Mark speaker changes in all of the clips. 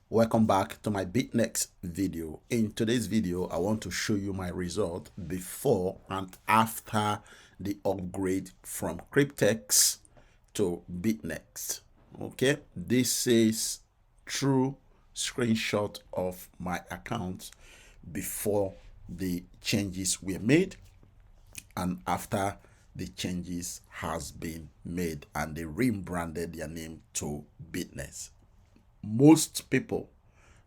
Speaker 1: Welcome back to my Bytnex video. In today's video, I want to show you my result before and after the upgrade from cryptex to Bytnex. Okay, this is true screenshot of my account before the changes were made and after the changes has been made and they rebranded their name to Bytnex. Most people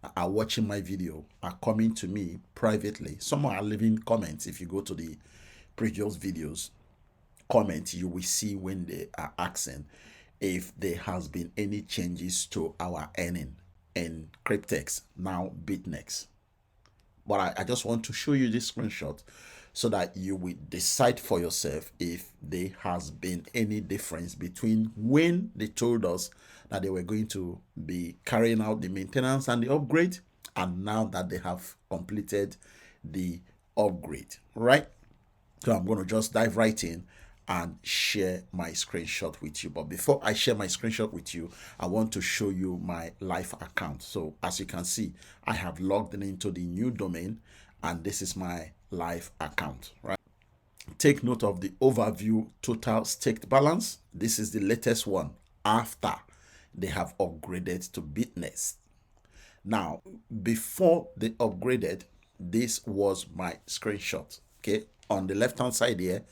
Speaker 1: that are watching my video are coming to me privately. Some are leaving comments. If you go to the previous videos, comment, you will see when they are asking if there has been any changes to our earning in cryptex, now Bytnex. But I just want to show you this screenshot so that you will decide for yourself if there has been any difference between when they told us that they were going to be carrying out the maintenance and the upgrade and now that they have completed the upgrade, right? So I'm going to just dive right in and share my screenshot with you. But before I share my screenshot with you, I want to show you my live account. So as you can see, I have logged in into the new domain and this is my live account, right? Take note of the overview total staked balance. This is the latest one after they have upgraded to Bytnex. Now, before they upgraded, this was my screenshot. Okay, on the left hand side here,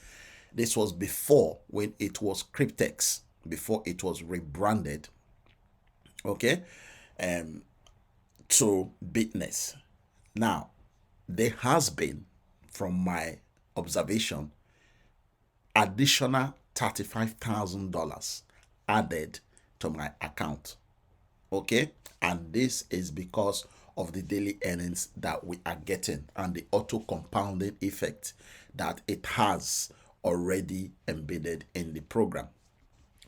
Speaker 1: this was before when it was cryptex, before it was rebranded, okay, to Bytnex. Now, there has been, from my observation, additional $35,000 added to my account, okay, and this is because of the daily earnings that we are getting and the auto compounding effect that it has already embedded in the program.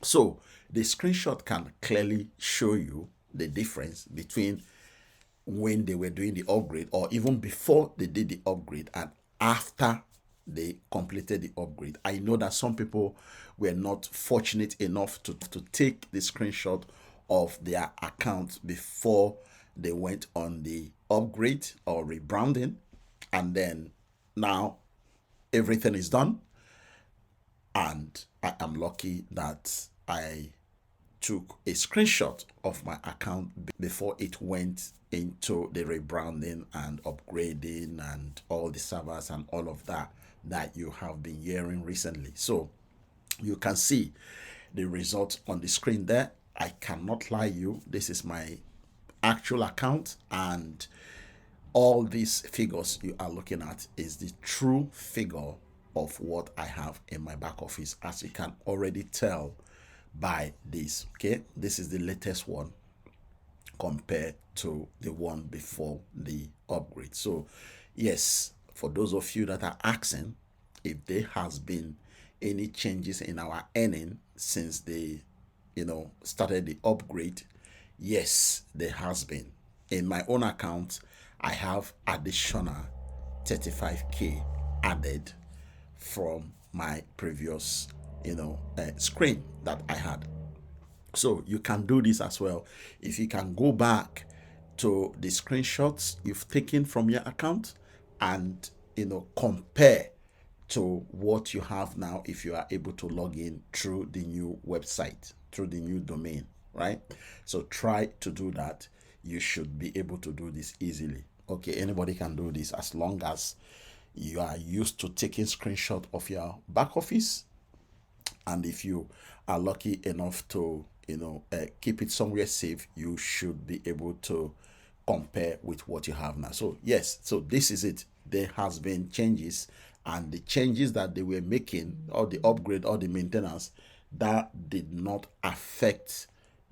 Speaker 1: So the screenshot can clearly show you the difference between when they were doing the upgrade or even before they did the upgrade and after they completed the upgrade. I know that some people were not fortunate enough to take the screenshot of their account before they went on the upgrade or rebranding, and then now everything is done and I am lucky that I took a screenshot of my account before it went into the rebranding and upgrading and all the servers and all of that you have been hearing recently. So you can see the result on the screen there. I cannot lie you, this is my actual account and all these figures you are looking at is the true figure of what I have in my back office, as you can already tell by this. Okay, this is the latest one compared to the one before the upgrade. So yes, for those of you that are asking if there has been any changes in our earning since they started the upgrade, yes, there has been. In my own account, I have additional 35k added from my previous screen that I had. So you can do this as well. If you can go back to the screenshots you've taken from your account and compare to what you have now, if you are able to log in through the new website, through the new domain, right? So try to do that. You should be able to do this easily. Okay, anybody can do this as long as you are used to taking screenshot of your back office, and if you are lucky enough to keep it somewhere safe, you should be able to compare with what you have now. So yes, so this is it. There has been changes, and the changes that they were making, or the upgrade or the maintenance, that did not affect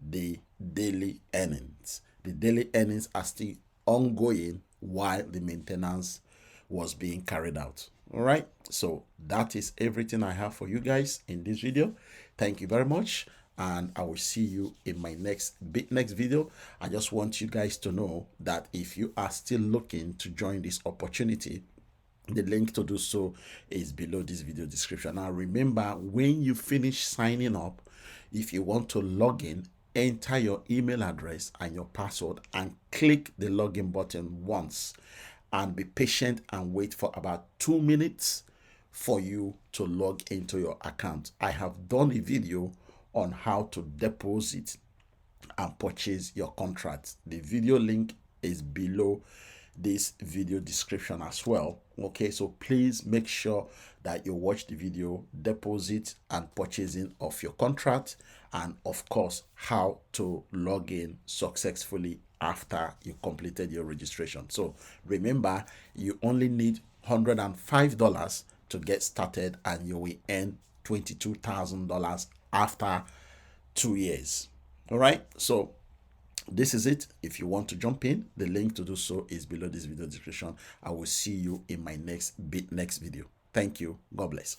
Speaker 1: the daily earnings. The daily earnings are still ongoing while the maintenance was being carried out. All right, so that is everything I have for you guys in this video. Thank you very much, and I will see you in my next video. I just want you guys to know that if you are still looking to join this opportunity, the link to do so is below this video description. Now remember, when you finish signing up, if you want to log in enter your email address and your password and click the login button once, and be patient and wait for about 2 minutes for you to log into your account. I have done a video on how to deposit and purchase your contract. The video link is below this video description as well. Okay, so please make sure that you watch the video, deposit and purchasing of your contract, and of course how to log in successfully after you completed your registration. So remember, you only need $105 to get started, and you will earn $22,000 after 2 years. All right, so this is it. If you want to jump in, the link to do so is below this video description. I will see you in my next Bytnex video. Thank you. God bless.